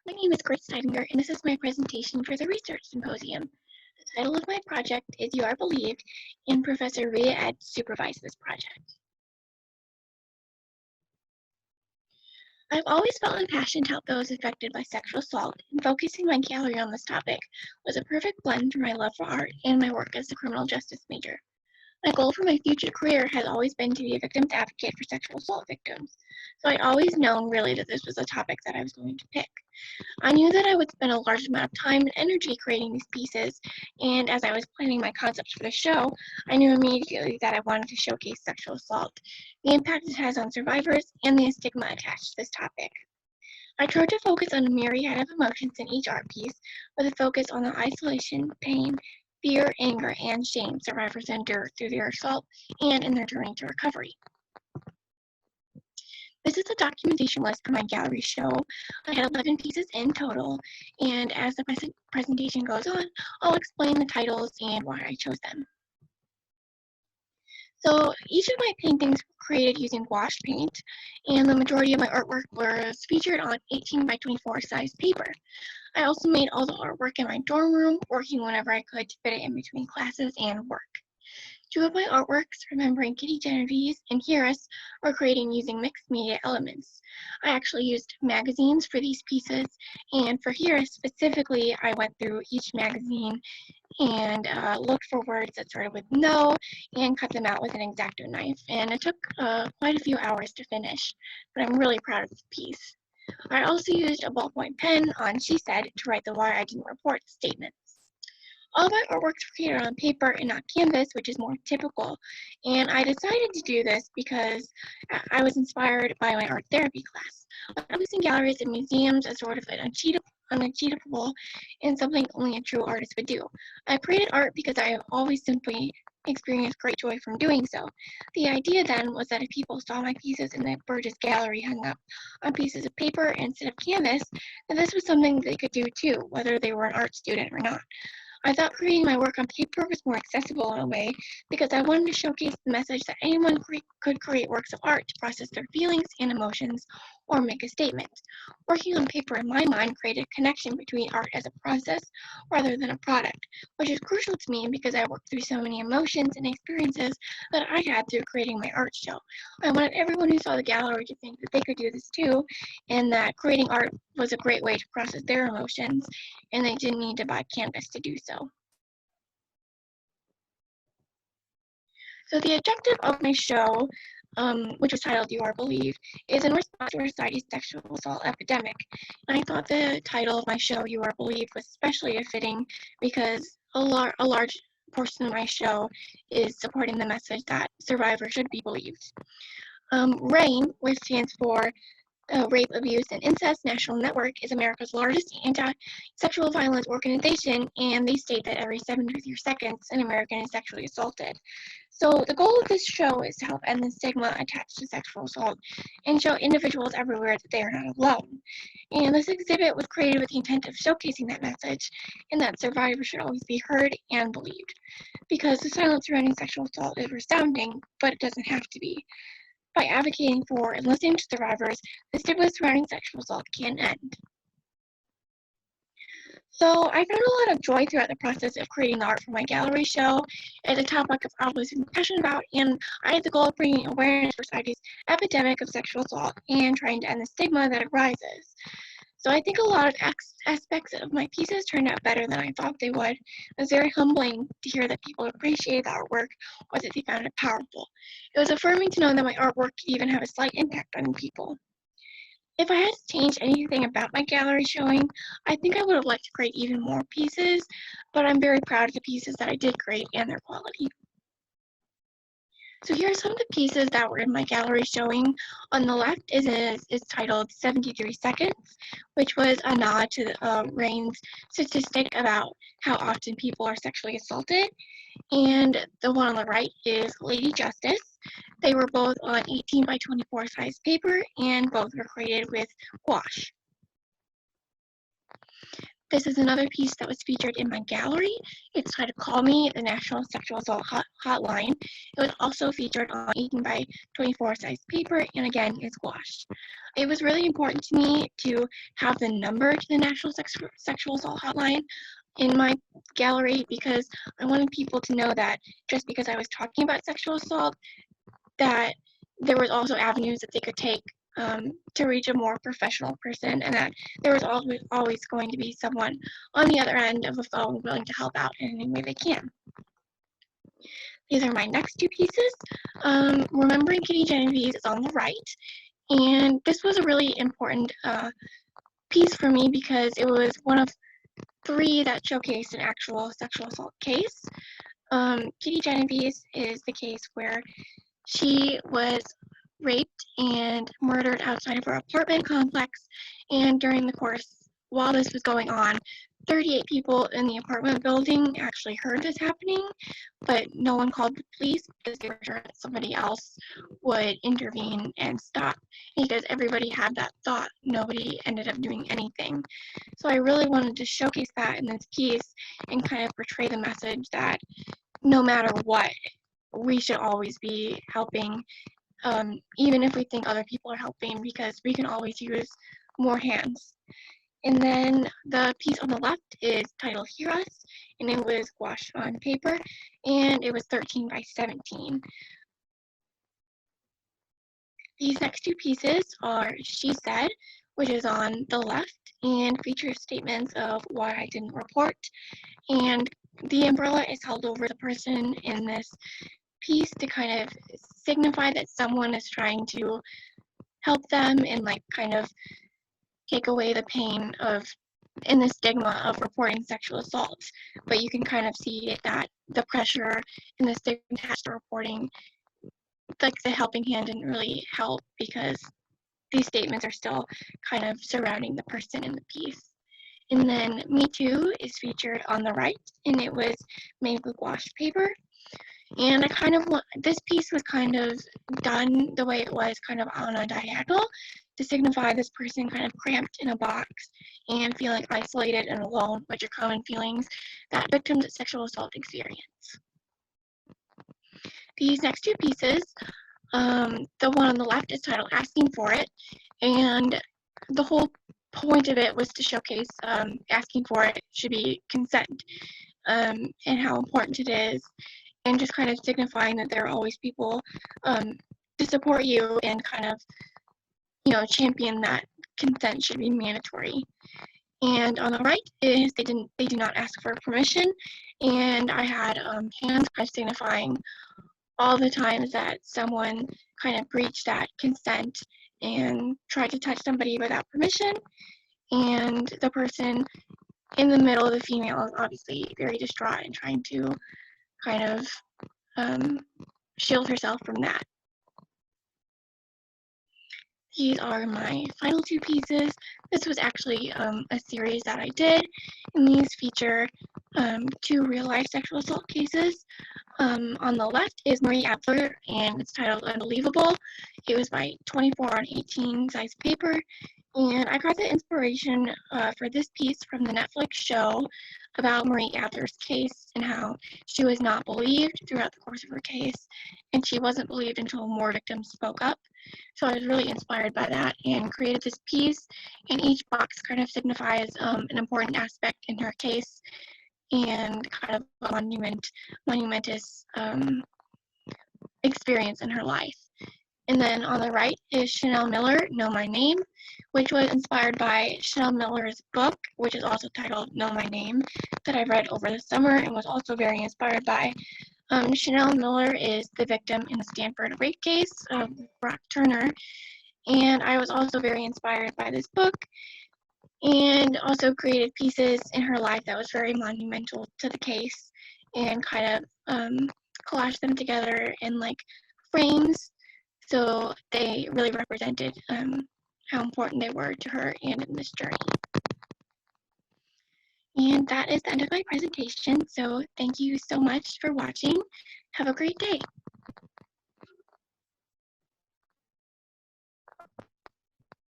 My name is Steidinger, and this is my presentation for the Research Symposium. The title of my project is You Are Believed, and Professor myriad supervised this project. I've always felt impassioned to help those affected by sexual assault, and focusing my gallery on this topic was a perfect blend for my love for art and my work as a criminal justice major. My goal for my future career has always been to be a victim's advocate for sexual assault victims, so I'd always known really that this was a topic that I was going to pick. I knew that I would spend a large amount of time and energy creating these pieces, and as I was planning my concepts for the show, I knew immediately that I wanted to showcase sexual assault, the impact it has on survivors, and the stigma attached to this topic. I tried to focus on a myriad of emotions in each art piece, with a focus on the isolation, pain, fear, anger, and shame survivors endure through their assault and in their journey to recovery. This is a documentation list for my gallery show. I had 11 pieces in total, and as the presentation goes on, I'll explain the titles and why I chose them. So each of my paintings were created using gouache paint, and the majority of my artwork was featured on 18 by 24 size paper. I also made all the artwork in my dorm room, working whenever I could to fit it in between classes and work. Two of my artworks, Remembering Kitty Genovese and Hearus, are created using mixed media elements. I actually used magazines for these pieces, and for Hearus specifically, I went through each magazine and looked for words that started with no and cut them out with an X-Acto knife. And it took quite a few hours to finish, but I'm really proud of this piece. I also used a ballpoint pen on She Said to write the Why I Didn't Report statements. All my artworks were created on paper and not canvas, which is more typical. And I decided to do this because I was inspired by my art therapy class. I was in galleries and museums as sort of an unachievable and something only a true artist would do. I created art because I have always simply experienced great joy from doing so. The idea then was that if people saw my pieces in the Burgess Gallery hung up on pieces of paper instead of canvas, then this was something they could do too, whether they were an art student or not. I thought creating my work on paper was more accessible in a way because I wanted to showcase the message that anyone could create works of art to process their feelings and emotions or make a statement. Working on paper in my mind created a connection between art as a process rather than a product, which is crucial to me because I worked through so many emotions and experiences that I had through creating my art show. I wanted everyone who saw the gallery to think that they could do this too, and that creating art was a great way to process their emotions, and they didn't need to buy canvas to do so. So the objective of my show, which was titled You Are Believed, is in response to our society's sexual assault epidemic. And I thought the title of my show, You Are Believed, was especially fitting because a large portion of my show is supporting the message that survivors should be believed. RAIN, which stands for Rape, Abuse, and Incest National Network, is America's largest anti-sexual violence organization, and they state that every 73 seconds an American is sexually assaulted. So the goal of this show is to help end the stigma attached to sexual assault and show individuals everywhere that they are not alone. And this exhibit was created with the intent of showcasing that message and that survivors should always be heard and believed. Because the silence surrounding sexual assault is resounding, but it doesn't have to be. By advocating for and listening to survivors, the stigma surrounding sexual assault can end. So I found a lot of joy throughout the process of creating the art for my gallery show. It's a topic I've always been passionate about, and I had the goal of bringing awareness for society's epidemic of sexual assault and trying to end the stigma that arises. So I think a lot of aspects of my pieces turned out better than I thought they would. It was very humbling to hear that people appreciated the artwork or that they found it powerful. It was affirming to know that my artwork could even have a slight impact on people. If I had to change anything about my gallery showing, I think I would have liked to create even more pieces, but I'm very proud of the pieces that I did create and their quality. So here are some of the pieces that were in my gallery showing. On the left is titled 73 Seconds, which was a nod to RAIN's statistic about how often people are sexually assaulted. And the one on the right is Lady Justice. They were both on 18 by 24 size paper, and both were created with gouache. This is another piece that was featured in my gallery. It's titled Call Me, the National Sexual Assault Hotline. It was also featured on 18 by 24 size paper, and again, is gouache. It was really important to me to have the number to the National Sexual Assault Hotline in my gallery because I wanted people to know that just because I was talking about sexual assault, that there was also avenues that they could take to reach a more professional person, and that there was always going to be someone on the other end of the phone willing to help out in any way they can. These are my next two pieces. Remembering Kitty Genovese is on the right, and this was a really important piece for me because it was one of three that showcased an actual sexual assault case. Kitty Genovese is the case where she was raped and murdered outside of her apartment complex, and during the course, while this was going on, 38 people in the apartment building actually heard this happening, but no one called the police because they were sure that somebody else would intervene and stop. Because everybody had that thought, nobody ended up doing anything. So I really wanted to showcase that in this piece and kind of portray the message that no matter what, we should always be helping, even if we think other people are helping, because we can always use more hands. And then the piece on the left is titled Hear Us, and it was gouache on paper, and it was 13 by 17. These next two pieces are She Said, which is on the left, and features statements of why I didn't report, and the umbrella is held over the person in this piece to kind of signify that someone is trying to help them and like kind of take away the pain of and the stigma of reporting sexual assault. But you can kind of see that the pressure and the stigma attached to reporting, like the helping hand didn't really help because these statements are still kind of surrounding the person in the piece. And then Me Too is featured on the right, and it was made with gouache paper. And I kind of want, this piece was kind of done the way it was, kind of on a diagonal, to signify this person kind of cramped in a box and feeling isolated and alone, which are common feelings that victims of sexual assault experience. These next two pieces, the one on the left is titled Asking for It, and the whole point of it was to showcase asking for it should be consent, and how important it is, and just kind of signifying that there are always people to support you and kind of, champion that consent should be mandatory. And on the right is they do not ask for permission, and I had hands kind of signifying all the times that someone kind of breached that consent and tried to touch somebody without permission, and the person in the middle, the female, is obviously very distraught and trying to kind of shield herself from that. These are my final two pieces. This was actually a series that I did, and these feature two real-life sexual assault cases. On the left is Marie Adler, and it's titled Unbelievable. It was by 24 on 18 size paper, and I got the inspiration for this piece from the Netflix show about Marie Adler's case and how she was not believed throughout the course of her case, and she wasn't believed until more victims spoke up. So I was really inspired by that and created this piece, and each box kind of signifies an important aspect in her case and kind of a monumentous experience in her life. And then on the right is Chanel Miller, Know My Name, which was inspired by Chanel Miller's book, which is also titled Know My Name, that I read over the summer and was also very inspired by. Chanel Miller is the victim in the Stanford rape case of Brock Turner, and I was also very inspired by this book and also created pieces in her life that was very monumental to the case and kind of collaged them together in like frames, so they really represented how important they were to her and in this journey. And that is the end of my presentation, so thank you so much for watching. Have a great day.